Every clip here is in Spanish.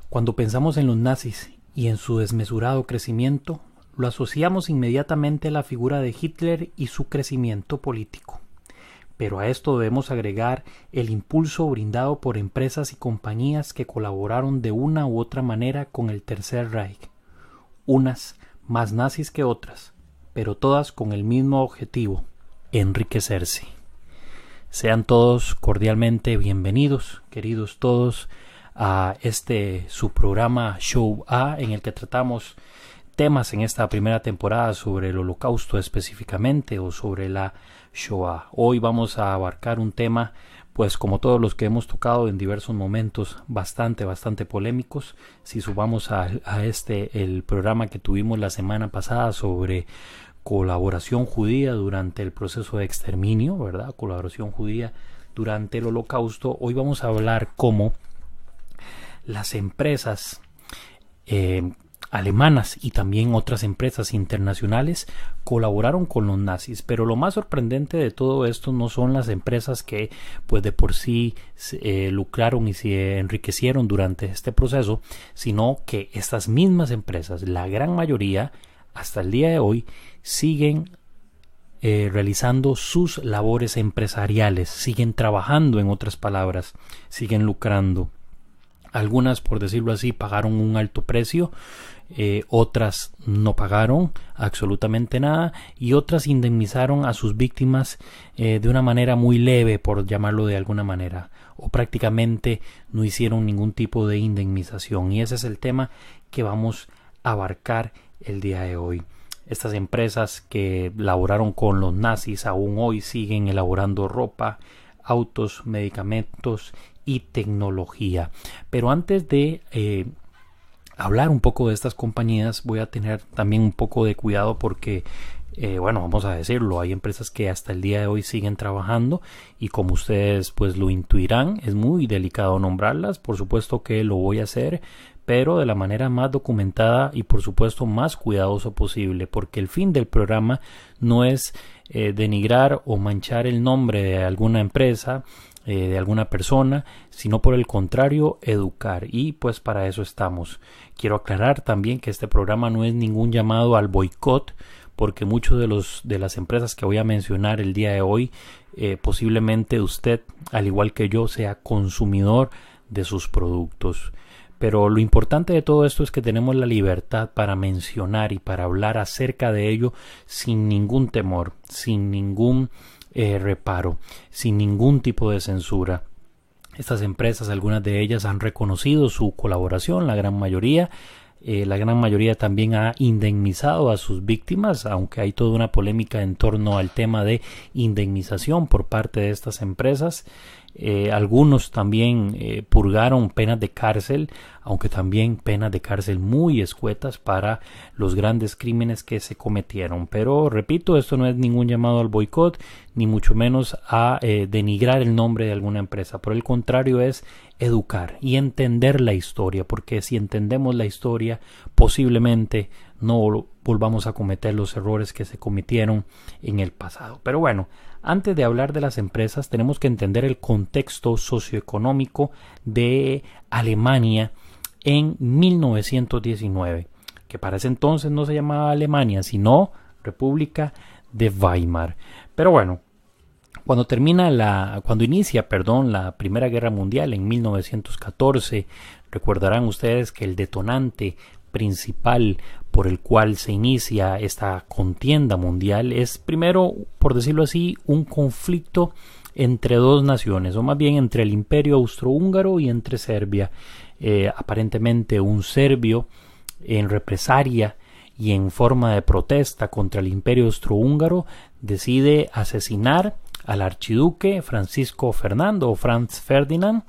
Cuando pensamos en los nazis y en su desmesurado crecimiento, lo asociamos inmediatamente a la figura de Hitler y su crecimiento político. Pero a esto debemos agregar el impulso brindado por empresas y compañías que colaboraron de una u otra manera con el Tercer Reich, unas más nazis que otras, pero todas con el mismo objetivo: enriquecerse. Sean todos cordialmente bienvenidos, queridos todos, a su programa Show A, en el que tratamos temas en esta primera temporada sobre el Holocausto específicamente, o sobre la Shoah. Hoy vamos a abarcar un tema, pues como todos los que hemos tocado en diversos momentos, bastante polémicos. Si subamos a el programa que tuvimos la semana pasada sobre colaboración judía durante el proceso de exterminio, ¿verdad? Colaboración judía durante el Holocausto. Hoy vamos a hablar cómo las empresas alemanas y también otras empresas internacionales colaboraron con los nazis. Pero lo más sorprendente de todo esto no son las empresas que pues de por sí lucraron y se enriquecieron durante este proceso, sino que estas mismas empresas, la gran mayoría, hasta el día de hoy, siguen realizando sus labores empresariales, siguen trabajando, en otras palabras, siguen lucrando. Algunas, por decirlo así, pagaron un alto precio, otras no pagaron absolutamente nada, y otras indemnizaron a sus víctimas de una manera muy leve, por llamarlo de alguna manera, o prácticamente no hicieron ningún tipo de indemnización. Y ese es el tema que vamos a abarcar el día de hoy. Estas empresas que laboraron con los nazis aún hoy siguen elaborando ropa, autos, medicamentos y tecnología. Pero antes de hablar un poco de estas compañías, voy a tener también un poco de cuidado porque vamos a decirlo, hay empresas que hasta el día de hoy siguen trabajando, y como ustedes pues lo intuirán, es muy delicado nombrarlas. Por supuesto que lo voy a hacer, pero de la manera más documentada y por supuesto más cuidadoso posible, porque el fin del programa no es denigrar o manchar el nombre de alguna empresa, de alguna persona, sino por el contrario, educar, y pues para eso estamos. Quiero aclarar también que este programa no es ningún llamado al boicot, porque muchos de las empresas que voy a mencionar el día de hoy, posiblemente usted, al igual que yo, sea consumidor de sus productos. Pero lo importante de todo esto es que tenemos la libertad para mencionar y para hablar acerca de ello sin ningún temor, sin ningún reparo, sin ningún tipo de censura. Estas empresas, algunas de ellas han reconocido su colaboración, la gran mayoría también ha indemnizado a sus víctimas, aunque hay toda una polémica en torno al tema de indemnización por parte de estas empresas. Algunos también purgaron penas de cárcel, aunque también penas de cárcel muy escuetas para los grandes crímenes que se cometieron. Pero repito, esto no es ningún llamado al boicot, ni mucho menos a denigrar el nombre de alguna empresa. Por el contrario, es educar y entender la historia, porque si entendemos la historia, posiblemente no volvamos a cometer los errores que se cometieron en el pasado. Pero bueno, antes de hablar de las empresas, tenemos que entender el contexto socioeconómico de Alemania en 1919, que para ese entonces no se llamaba Alemania, sino República de Weimar. Pero bueno, cuando inicia la Primera Guerra Mundial en 1914, recordarán ustedes que el detonante principal por el cual se inicia esta contienda mundial es, primero, por decirlo así, un conflicto entre dos naciones, o más bien entre el Imperio Austrohúngaro y entre Serbia. Aparentemente un serbio, en represalia y en forma de protesta contra el Imperio Austrohúngaro, decide asesinar al archiduque Francisco Fernando, o Franz Ferdinand,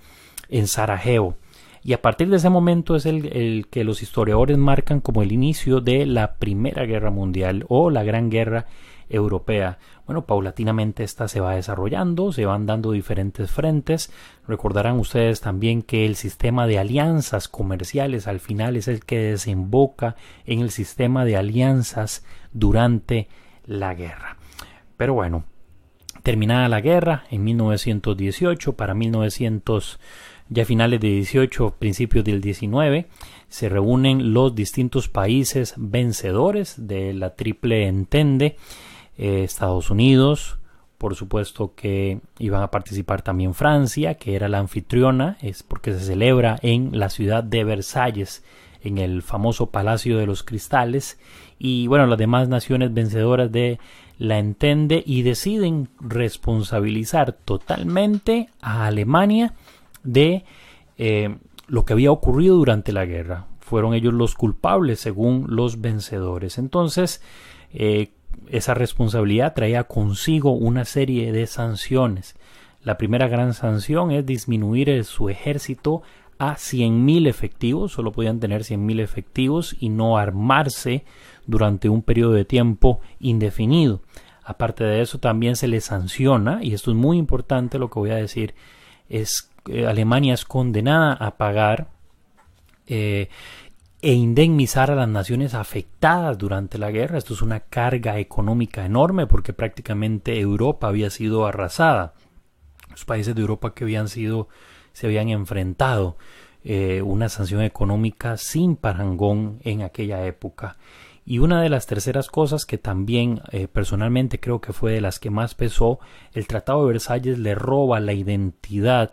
en Sarajevo. Y a partir de ese momento es el que los historiadores marcan como el inicio de la Primera Guerra Mundial, o la Gran Guerra Europea. Bueno, paulatinamente esta se va desarrollando, se van dando diferentes frentes. Recordarán ustedes también que el sistema de alianzas comerciales al final es el que desemboca en el sistema de alianzas durante la guerra. Pero bueno, terminada la guerra en 1918, para 1919 Ya a finales de 18, principios del 19, se reúnen los distintos países vencedores de la Triple Entente, Estados Unidos, por supuesto que iban a participar también Francia, que era la anfitriona, es porque se celebra en la ciudad de Versalles, en el famoso Palacio de los Cristales, y bueno, las demás naciones vencedoras de la Entente, y deciden responsabilizar totalmente a Alemania de lo que había ocurrido durante la guerra. Fueron ellos los culpables según los vencedores. Entonces, esa responsabilidad traía consigo una serie de sanciones. La primera gran sanción es disminuir su ejército a 100.000 efectivos, solo podían tener 100.000 efectivos y no armarse durante un periodo de tiempo indefinido. Aparte de eso, también se les sanciona, y esto es muy importante lo que voy a decir, es que Alemania es condenada a pagar e indemnizar a las naciones afectadas durante la guerra. Esto es una carga económica enorme porque prácticamente Europa había sido arrasada. Los países de Europa que se habían enfrentado una sanción económica sin parangón en aquella época. Y una de las terceras cosas que también personalmente creo que fue de las que más pesó, el Tratado de Versalles le roba la identidad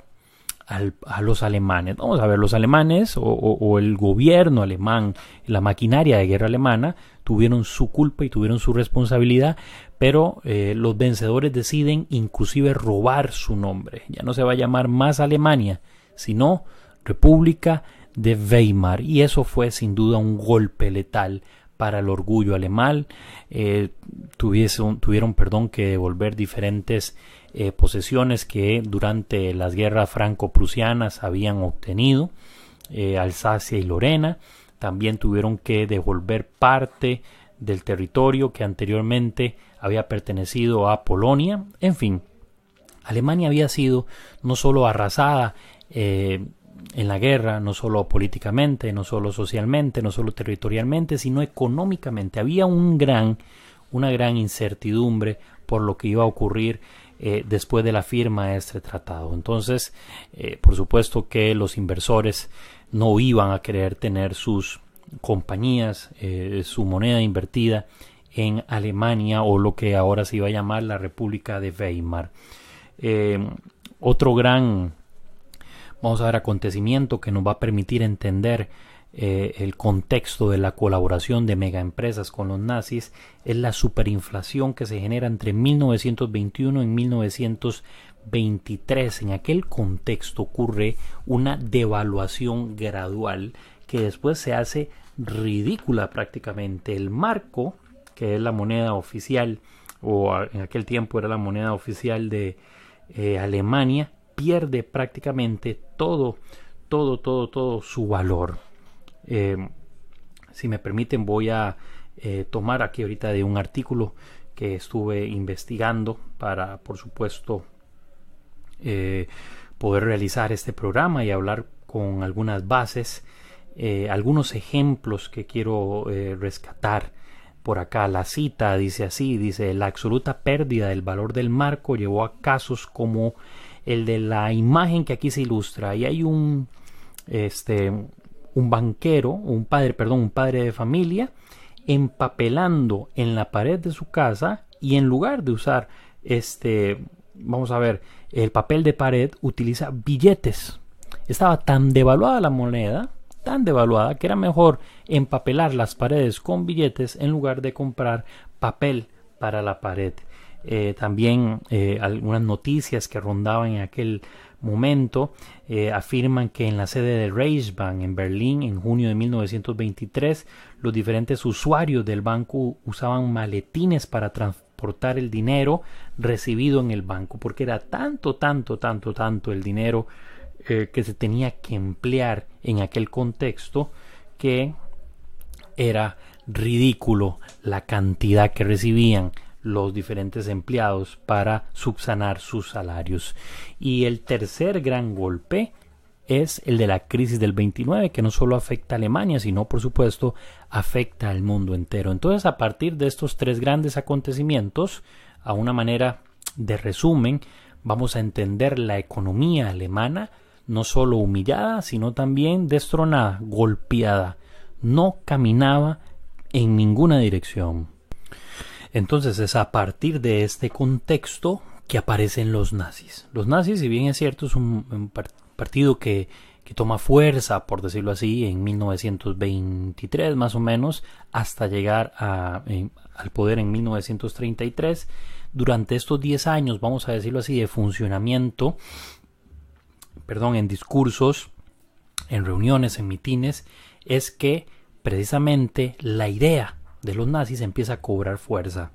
a los alemanes. Vamos a ver, los alemanes o el gobierno alemán, la maquinaria de guerra alemana, tuvieron su culpa y tuvieron su responsabilidad, pero los vencedores deciden inclusive robar su nombre. Ya no se va a llamar más Alemania, sino República de Weimar, y eso fue sin duda un golpe letal para el orgullo alemán. Tuvieron que devolver diferentes posesiones que durante las guerras franco-prusianas habían obtenido, Alsacia y Lorena. También tuvieron que devolver parte del territorio que anteriormente había pertenecido a Polonia. En fin, Alemania había sido no solo arrasada en la guerra, no solo políticamente, no solo socialmente, no solo territorialmente, sino económicamente. Había una gran incertidumbre por lo que iba a ocurrir después de la firma de este tratado. Entonces, por supuesto que los inversores no iban a querer tener sus compañías, su moneda invertida en Alemania, o lo que ahora se iba a llamar la República de Weimar. Otro gran, vamos a ver, acontecimiento que nos va a permitir entender el contexto de la colaboración de megaempresas con los nazis es la superinflación que se genera entre 1921 y 1923. En aquel contexto ocurre una devaluación gradual que después se hace ridícula prácticamente. El marco, que es la moneda oficial, o en aquel tiempo era la moneda oficial de Alemania, pierde prácticamente todo su valor. Si me permiten, voy a tomar aquí ahorita de un artículo que estuve investigando para, por supuesto, poder realizar este programa y hablar con algunas bases, algunos ejemplos que quiero rescatar por acá. La cita dice así, dice: la absoluta pérdida del valor del marco llevó a casos como el de la imagen que aquí se ilustra. Y hay un banquero, un padre de familia, empapelando en la pared de su casa, y en lugar de usar vamos a ver, el papel de pared, utiliza billetes. Estaba tan devaluada la moneda, tan devaluada, que era mejor empapelar las paredes con billetes en lugar de comprar papel para la pared. También algunas noticias que rondaban en aquel momento afirman que en la sede del Reichsbank en Berlín en junio de 1923 los diferentes usuarios del banco usaban maletines para transportar el dinero recibido en el banco, porque era tanto el dinero que se tenía que emplear en aquel contexto, que era ridículo la cantidad que recibían los diferentes empleados para subsanar sus salarios. Y el tercer gran golpe es el de la crisis del 29, que no solo afecta a Alemania, sino por supuesto afecta al mundo entero. Entonces, a partir de estos tres grandes acontecimientos, a una manera de resumen, vamos a entender la economía alemana no solo humillada, sino también destronada, golpeada. No caminaba en ninguna dirección. Entonces es a partir de este contexto que aparecen los nazis. Los nazis, si bien es cierto, es un partido que toma fuerza, por decirlo así, en 1923 más o menos, hasta llegar al poder en 1933. Durante estos 10 años, vamos a decirlo así, de funcionamiento, en discursos, en reuniones, en mitines, es que precisamente la idea de los nazis empieza a cobrar fuerza.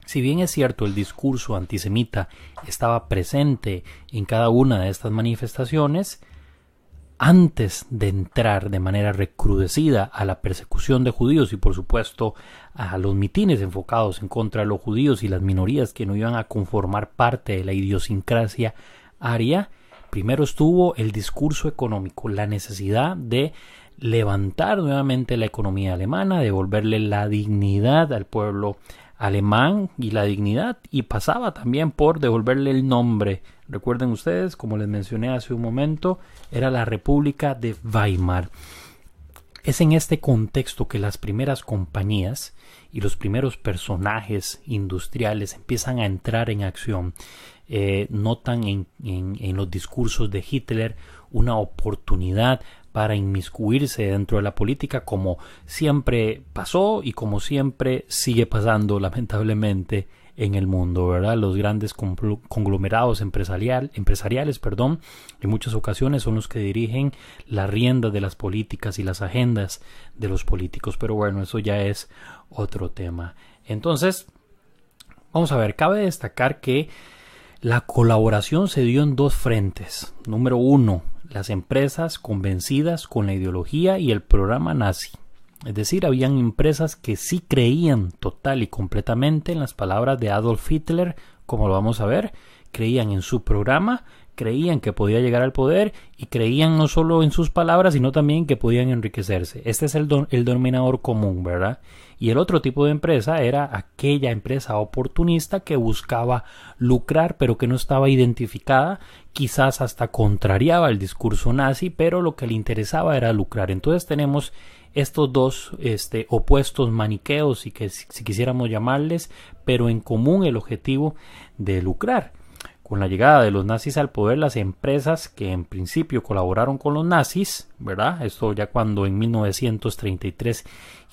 Si bien es cierto, el discurso antisemita estaba presente en cada una de estas manifestaciones, antes de entrar de manera recrudecida a la persecución de judíos y por supuesto a los mitines enfocados en contra de los judíos y las minorías que no iban a conformar parte de la idiosincrasia aria, primero estuvo el discurso económico, la necesidad de levantar nuevamente la economía alemana, devolverle la dignidad al pueblo alemán y la dignidad, y pasaba también por devolverle el nombre. Recuerden ustedes, como les mencioné hace un momento, era la República de Weimar. Es en este contexto que las primeras compañías y los primeros personajes industriales empiezan a entrar en acción. Notan en los discursos de Hitler una oportunidad para inmiscuirse dentro de la política, como siempre pasó y como siempre sigue pasando lamentablemente en el mundo, ¿verdad? Los grandes conglomerados empresariales, en muchas ocasiones son los que dirigen las riendas de las políticas y las agendas de los políticos, pero bueno, eso ya es otro tema. Entonces, vamos a ver, cabe destacar que la colaboración se dio en dos frentes. Número uno, las empresas convencidas con la ideología y el programa nazi. Es decir, habían empresas que sí creían total y completamente en las palabras de Adolf Hitler, como lo vamos a ver, creían en su programa, creían que podía llegar al poder y creían no solo en sus palabras, sino también que podían enriquecerse. Este es el denominador común, ¿verdad? Y el otro tipo de empresa era aquella empresa oportunista que buscaba lucrar, pero que no estaba identificada, quizás hasta contrariaba el discurso nazi, pero lo que le interesaba era lucrar. Entonces tenemos estos dos opuestos maniqueos, y que si quisiéramos llamarles, pero en común el objetivo de lucrar. Con la llegada de los nazis al poder, las empresas que en principio colaboraron con los nazis, ¿verdad? Esto ya cuando en 1933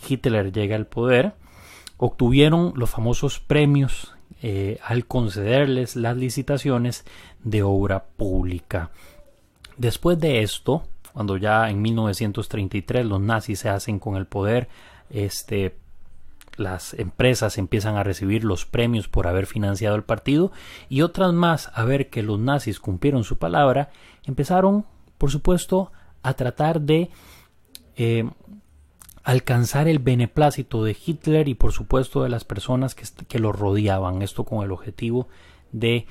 Hitler llega al poder, obtuvieron los famosos premios al concederles las licitaciones de obra pública. Después de esto, cuando ya en 1933 los nazis se hacen con el poder, las empresas empiezan a recibir los premios por haber financiado el partido, y otras más, a ver que los nazis cumplieron su palabra, empezaron, por supuesto, a tratar de alcanzar el beneplácito de Hitler y por supuesto de las personas que lo rodeaban. Esto con el objetivo de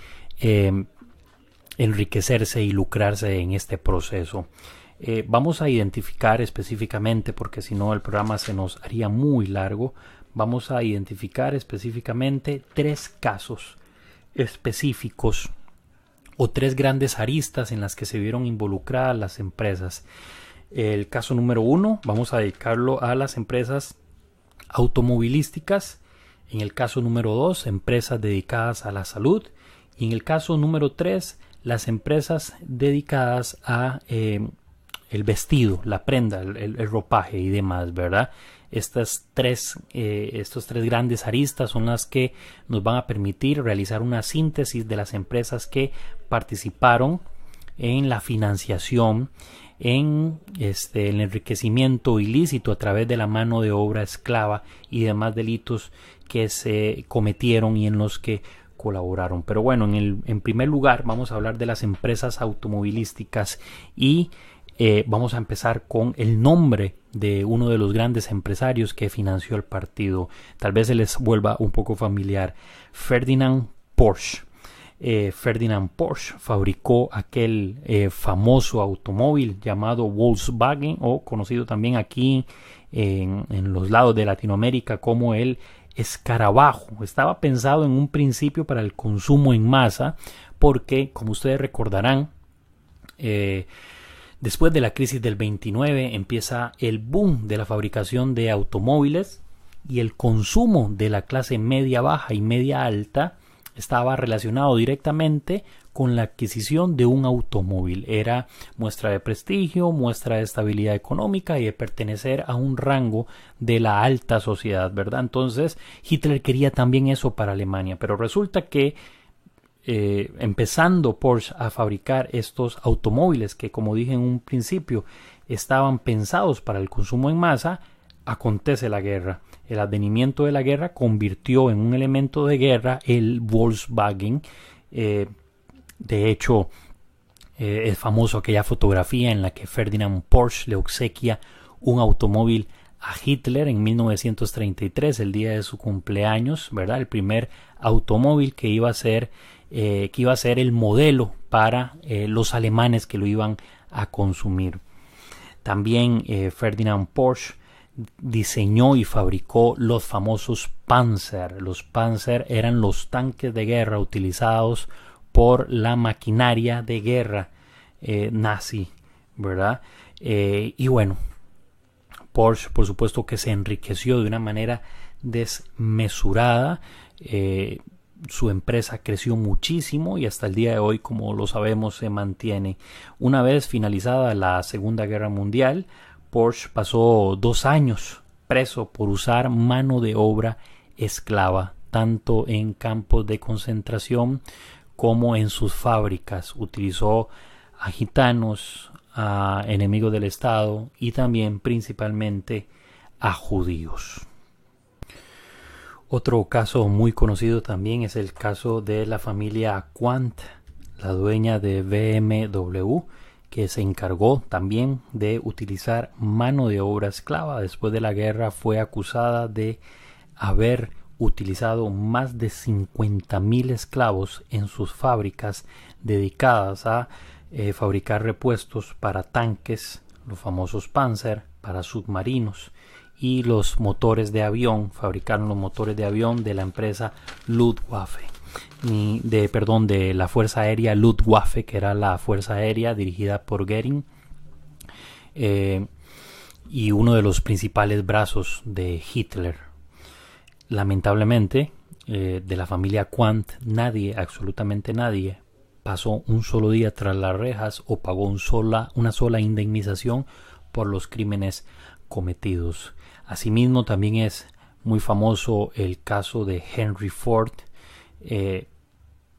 enriquecerse y lucrarse en este proceso. Vamos a identificar específicamente, porque si no el programa se nos haría muy largo, vamos a identificar específicamente tres casos específicos o tres grandes aristas en las que se vieron involucradas las empresas. El caso número uno vamos a dedicarlo a las empresas automovilísticas. En el caso número 2, empresas dedicadas a la salud. Y en el caso número 3, las empresas dedicadas a el vestido, la prenda, el ropaje y demás, ¿verdad? Estos tres grandes aristas son las que nos van a permitir realizar una síntesis de las empresas que participaron en la financiación, en el enriquecimiento ilícito a través de la mano de obra esclava y demás delitos que se cometieron y en los que colaboraron. Pero bueno, en primer lugar vamos a hablar de las empresas automovilísticas y vamos a empezar con el nombre de uno de los grandes empresarios que financió el partido. Tal vez se les vuelva un poco familiar. Ferdinand Porsche. Ferdinand Porsche fabricó aquel famoso automóvil llamado Volkswagen, o conocido también aquí en los lados de Latinoamérica como el escarabajo. Estaba pensado en un principio para el consumo en masa porque, como ustedes recordarán, Después de la crisis del 29 empieza el boom de la fabricación de automóviles y el consumo de la clase media baja y media alta estaba relacionado directamente con la adquisición de un automóvil. Era muestra de prestigio, muestra de estabilidad económica y de pertenecer a un rango de la alta sociedad, ¿verdad? Entonces Hitler quería también eso para Alemania, pero resulta que empezando Porsche a fabricar estos automóviles que, como dije en un principio, estaban pensados para el consumo en masa, acontece la guerra. El advenimiento de la guerra convirtió en un elemento de guerra el Volkswagen. De hecho, es famoso aquella fotografía en la que Ferdinand Porsche le obsequia un automóvil a Hitler en 1933, el día de su cumpleaños, ¿verdad? El primer automóvil que iba a ser el modelo para los alemanes que lo iban a consumir. También Ferdinand Porsche diseñó y fabricó los famosos Panzer. Los Panzer eran los tanques de guerra utilizados por la maquinaria de guerra nazi, ¿verdad? Y bueno, Porsche, por supuesto que se enriqueció de una manera desmesurada. Su empresa creció muchísimo y hasta el día de hoy, como lo sabemos, se mantiene. Una vez finalizada la Segunda Guerra Mundial, Porsche pasó 2 años preso por usar mano de obra esclava, tanto en campos de concentración como en sus fábricas. Utilizó a gitanos, a enemigos del Estado y también principalmente a judíos. Otro caso muy conocido también es el caso de la familia Quandt, la dueña de BMW, que se encargó también de utilizar mano de obra esclava. Después de la guerra fue acusada de haber utilizado más de 50.000 esclavos en sus fábricas dedicadas a fabricar repuestos para tanques, los famosos Panzer, para submarinos, y los motores de avión. Fabricaron los motores de avión de la empresa Luftwaffe, de la Fuerza Aérea Luftwaffe, que era la Fuerza Aérea dirigida por Goering, y uno de los principales brazos de Hitler. Lamentablemente, de la familia Quandt, absolutamente nadie, pasó un solo día tras las rejas o pagó una sola indemnización por los crímenes cometidos. Asimismo, también es muy famoso el caso de Henry Ford,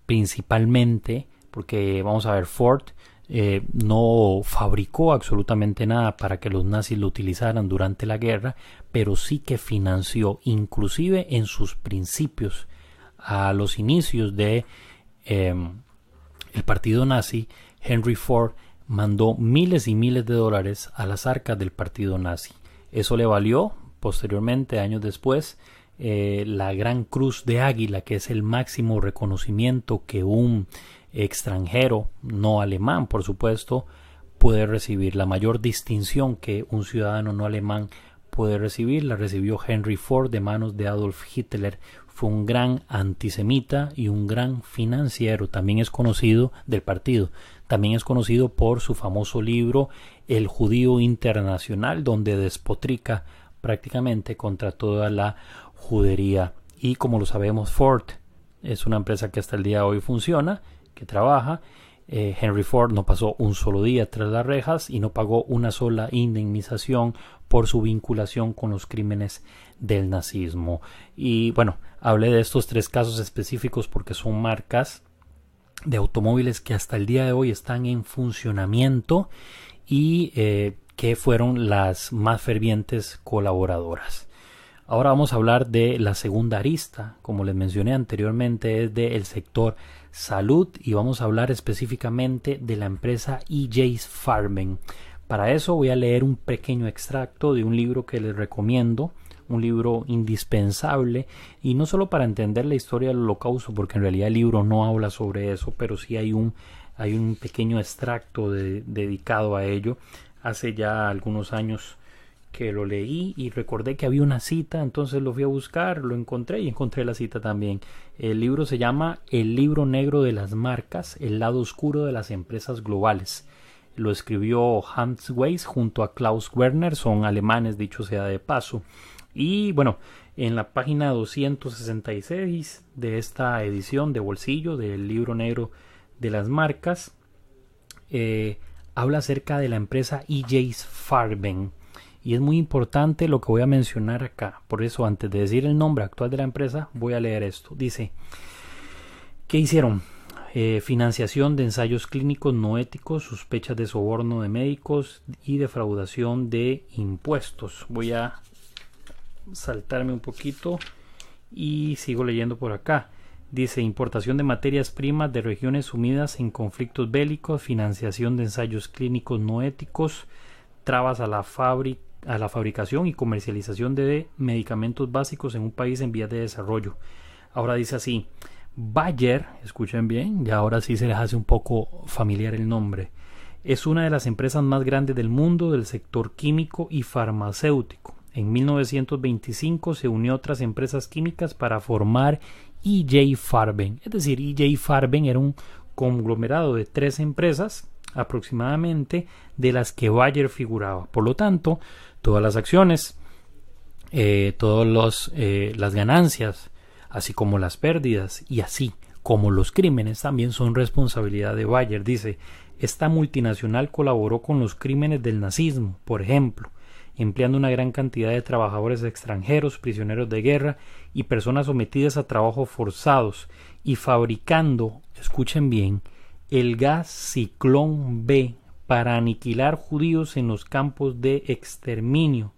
principalmente porque, vamos a ver, Ford no fabricó absolutamente nada para que los nazis lo utilizaran durante la guerra, pero sí que financió, inclusive en sus principios, a los inicios de el partido nazi. Henry Ford mandó miles y miles de dólares a las arcas del partido nazi. Eso le valió posteriormente, años después, la Gran Cruz de Águila, que es el máximo reconocimiento que un extranjero, no alemán por supuesto, puede recibir. La mayor distinción que un ciudadano no alemán puede recibir la recibió Henry Ford de manos de Adolf Hitler. Fue un gran antisemita y un gran financiero. También es conocido del partido. También es conocido por su famoso libro El Judío Internacional, donde despotrica prácticamente contra toda la judería. Y como lo sabemos, Ford es una empresa que hasta el día de hoy funciona, que trabaja. Henry Ford no pasó un solo día tras las rejas y no pagó una sola indemnización por su vinculación con los crímenes del nazismo. Y bueno, hablé de estos 3 casos específicos porque son marcas de automóviles que hasta el día de hoy están en funcionamiento y que fueron las más fervientes colaboradoras. Ahora vamos a hablar de la segunda arista, como les mencioné anteriormente, es del sector salud, y vamos a hablar específicamente de la empresa E.J. Farben. Para eso voy a leer un pequeño extracto de un libro que les recomiendo, un libro indispensable, y no solo para entender la historia del Holocausto, porque en realidad el libro no habla sobre eso, pero sí hay un pequeño extracto dedicado a ello. Hace ya algunos años que lo leí y recordé que había una cita, entonces lo fui a buscar, lo encontré y encontré la cita también. El libro se llama El libro negro de las marcas, el lado oscuro de las empresas globales. lo escribió Hans Weiss junto a Klaus Werner, son alemanes, dicho sea de paso. Y bueno, en la página 266 de esta edición de bolsillo del libro negro de las marcas, habla acerca de la empresa E.J. Farben. Y es muy importante lo que voy a mencionar acá. Por eso, antes de decir el nombre actual de la empresa, voy a leer esto. Dice, ¿qué hicieron? Financiación de ensayos clínicos no éticos, sospechas de soborno de médicos y defraudación de impuestos. Voy a saltarme un poquito y sigo leyendo por acá. Dice, importación de materias primas de regiones sumidas en conflictos bélicos, financiación de ensayos clínicos no éticos, trabas a la fabricación y comercialización de medicamentos básicos en un país en vías de desarrollo. Ahora dice así, Bayer, escuchen bien, y ahora sí se les hace un poco familiar el nombre, es una de las empresas más grandes del mundo del sector químico y farmacéutico. En 1925 se unió a otras empresas químicas para formar E.J. Farben. Es decir, E.J. Farben era un conglomerado de 3 empresas aproximadamente de las que Bayer figuraba. Por lo tanto, todas las acciones, todas las ganancias, así como las pérdidas y así como los crímenes también son responsabilidad de Bayer. Dice, esta multinacional colaboró con los crímenes del nazismo, por ejemplo, empleando una gran cantidad de trabajadores extranjeros, prisioneros de guerra y personas sometidas a trabajos forzados y fabricando, escuchen bien, el gas Ciclón B para aniquilar judíos en los campos de exterminio.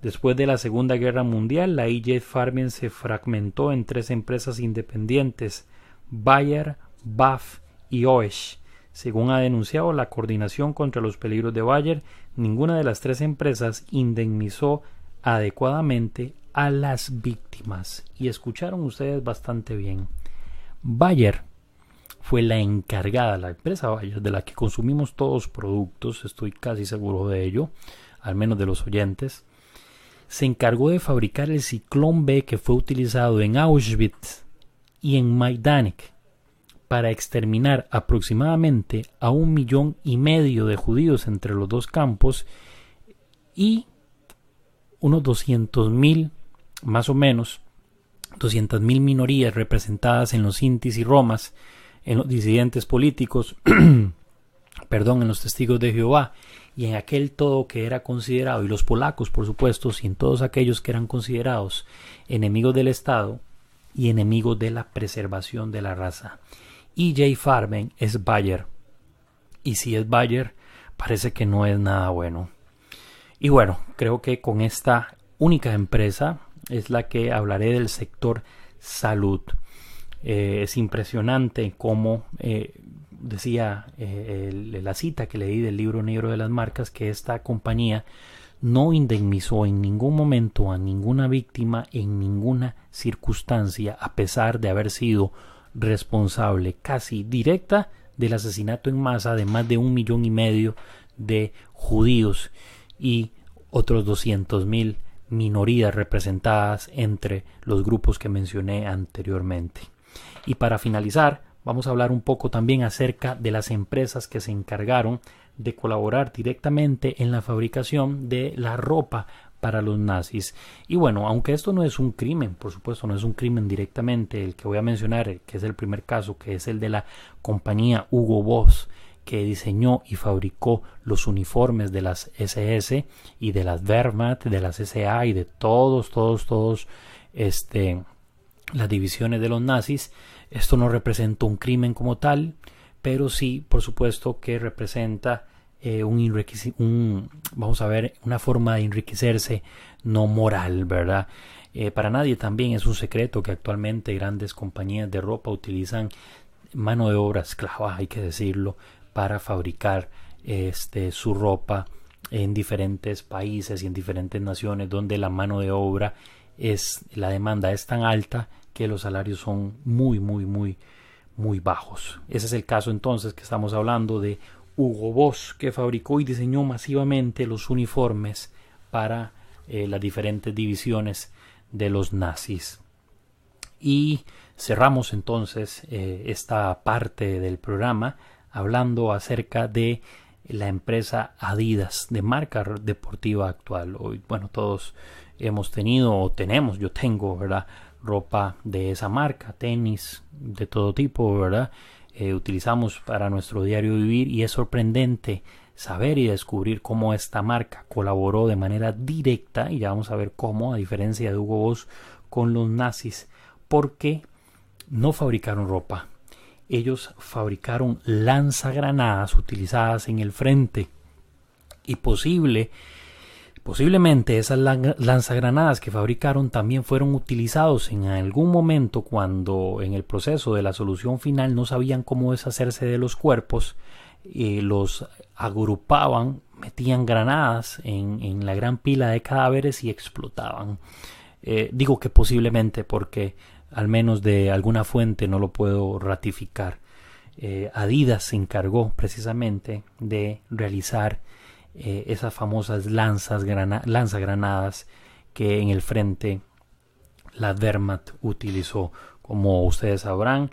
Después de la Segunda Guerra Mundial, la E.J. Farben se fragmentó en 3 empresas independientes, Bayer, BAF y OESH. Según ha denunciado la Coordinación contra los Peligros de Bayer, ninguna de las 3 empresas indemnizó adecuadamente a las víctimas. Y escucharon ustedes bastante bien. Bayer fue la encargada, la empresa Bayer, de la que consumimos todos productos, estoy casi seguro de ello, al menos de los oyentes, se encargó de fabricar el Ciclón B que fue utilizado en Auschwitz y en Majdanek para exterminar aproximadamente a 1,5 millones de judíos entre los 2 campos y unos 200,000, más o menos, 200,000 minorías representadas en los Sintis y Romas, en los disidentes políticos, en los testigos de Jehová y en aquel todo que era considerado, y los polacos por supuesto, y en todos aquellos que eran considerados enemigos del Estado y enemigos de la preservación de la raza. E.J. Farben es Bayer, y si es Bayer parece que no es nada bueno. Y bueno, creo que con esta única empresa es la que hablaré del sector salud. Es impresionante cómo decía la cita que leí del libro negro de las marcas, que esta compañía no indemnizó en ningún momento a ninguna víctima en ninguna circunstancia, a pesar de haber sido responsable casi directa del asesinato en masa de más de 1,5 millones de judíos y otros 200,000 minorías representadas entre los grupos que mencioné anteriormente. Y para finalizar, vamos a hablar un poco también acerca de las empresas que se encargaron de colaborar directamente en la fabricación de la ropa para los nazis. Y bueno, aunque esto no es un crimen, por supuesto no es un crimen directamente, el que voy a mencionar, que es el primer caso, que es el de la compañía Hugo Boss, que diseñó y fabricó los uniformes de las SS y de las Wehrmacht, de las SA y de todos las divisiones de los nazis. Esto no representa un crimen como tal, pero sí, por supuesto, que representa una forma de enriquecerse no moral, ¿verdad? Para nadie también es un secreto que actualmente grandes compañías de ropa utilizan mano de obra esclava, hay que decirlo, para fabricar su ropa en diferentes países y en diferentes naciones donde la mano de obra la demanda es tan alta que los salarios son muy bajos. Ese es el caso entonces que estamos hablando de Hugo Boss, que fabricó y diseñó masivamente los uniformes para las diferentes divisiones de los nazis. Y cerramos entonces esta parte del programa hablando acerca de la empresa Adidas de marca deportiva actual. Hoy, bueno, todos hemos tenido o tenemos, yo tengo, ¿verdad?, ropa de esa marca, tenis de todo tipo, ¿verdad? Utilizamos para nuestro diario vivir, y es sorprendente saber y descubrir cómo esta marca colaboró de manera directa, y ya vamos a ver cómo, a diferencia de Hugo Boss, con los nazis, porque no fabricaron ropa. Ellos fabricaron lanzagranadas utilizadas en el frente, y posiblemente esas lanzagranadas que fabricaron también fueron utilizados en algún momento cuando en el proceso de la solución final no sabían cómo deshacerse de los cuerpos, los agrupaban, metían granadas en la gran pila de cadáveres y explotaban. Digo que posiblemente porque al menos de alguna fuente no lo puedo ratificar. Adidas se encargó precisamente de realizar esas famosas lanzagranadas que en el frente la Wehrmacht utilizó. Como ustedes sabrán,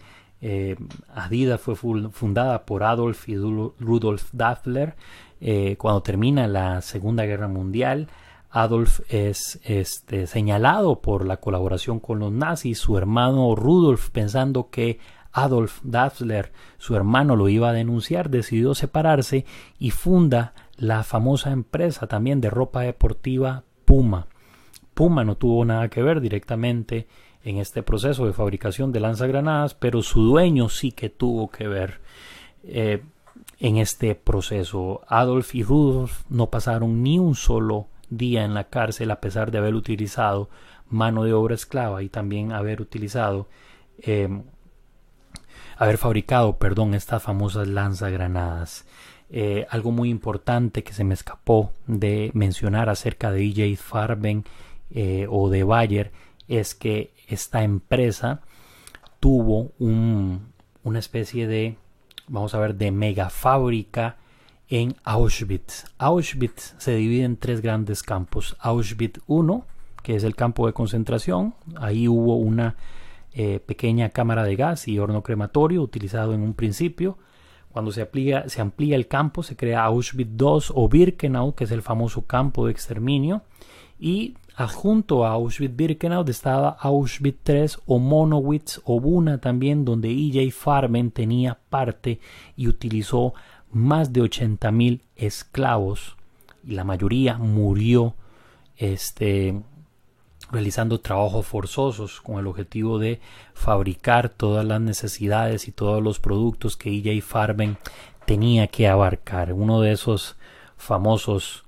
Adidas fue fundada por Adolf y Rudolf Dassler. Cuando termina la Segunda Guerra Mundial, Adolf es señalado por la colaboración con los nazis. Su hermano Rudolf, pensando que Adolf Dassler, su hermano, lo iba a denunciar, decidió separarse y funda la famosa empresa también de ropa deportiva Puma. Puma no tuvo nada que ver directamente en este proceso de fabricación de lanzagranadas, pero su dueño sí que tuvo que ver en este proceso. Adolf y Rudolf no pasaron ni un solo día en la cárcel, a pesar de haber utilizado mano de obra esclava y también haber fabricado estas famosas lanzagranadas. Algo muy importante que se me escapó de mencionar acerca de E.J. Farben o de Bayer es que esta empresa tuvo una especie de, de mega fábrica en Auschwitz. Auschwitz se divide en 3 grandes campos. Auschwitz I, que es el campo de concentración. Ahí hubo una pequeña cámara de gas y horno crematorio utilizado en un principio. Cuando se amplía el campo, se crea Auschwitz II o Birkenau, que es el famoso campo de exterminio. Y adjunto a Auschwitz-Birkenau estaba Auschwitz III o Monowitz o Buna también, donde E.J. Farben tenía parte y utilizó más de 80,000 esclavos, y la mayoría murió realizando trabajos forzosos con el objetivo de fabricar todas las necesidades y todos los productos que E.J. Farben tenía que abarcar. Uno de esos famosos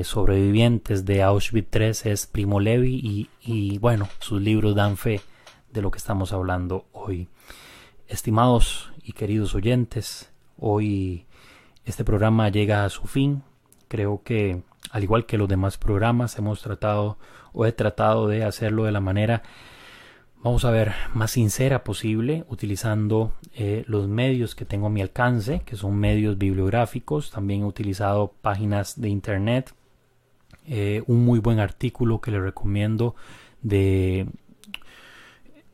sobrevivientes de Auschwitz III es Primo Levi, y bueno, sus libros dan fe de lo que estamos hablando hoy. Estimados y queridos oyentes, hoy este programa llega a su fin. Creo que, al igual que los demás programas, he tratado de hacerlo de la manera, más sincera posible, utilizando los medios que tengo a mi alcance, que son medios bibliográficos. También he utilizado páginas de internet. Un muy buen artículo que les recomiendo de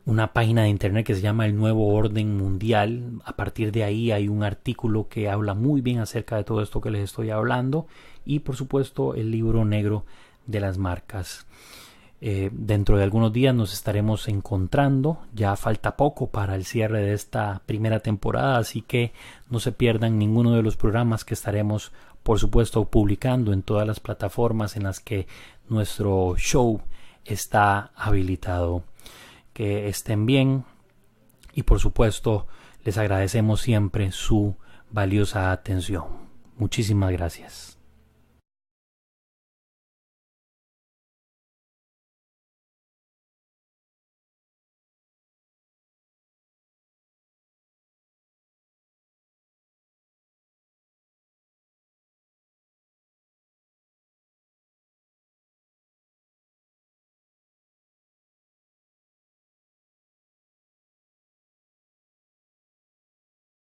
una página de internet que se llama El Nuevo Orden Mundial. A partir de ahí hay un artículo que habla muy bien acerca de todo esto que les estoy hablando, y por supuesto el libro negro de las marcas. Dentro de algunos días nos estaremos encontrando. Ya falta poco para el cierre de esta primera temporada, así que no se pierdan ninguno de los programas que estaremos, por supuesto, publicando en todas las plataformas en las que nuestro show está habilitado. Que estén bien, y por supuesto les agradecemos siempre su valiosa atención. Muchísimas gracias.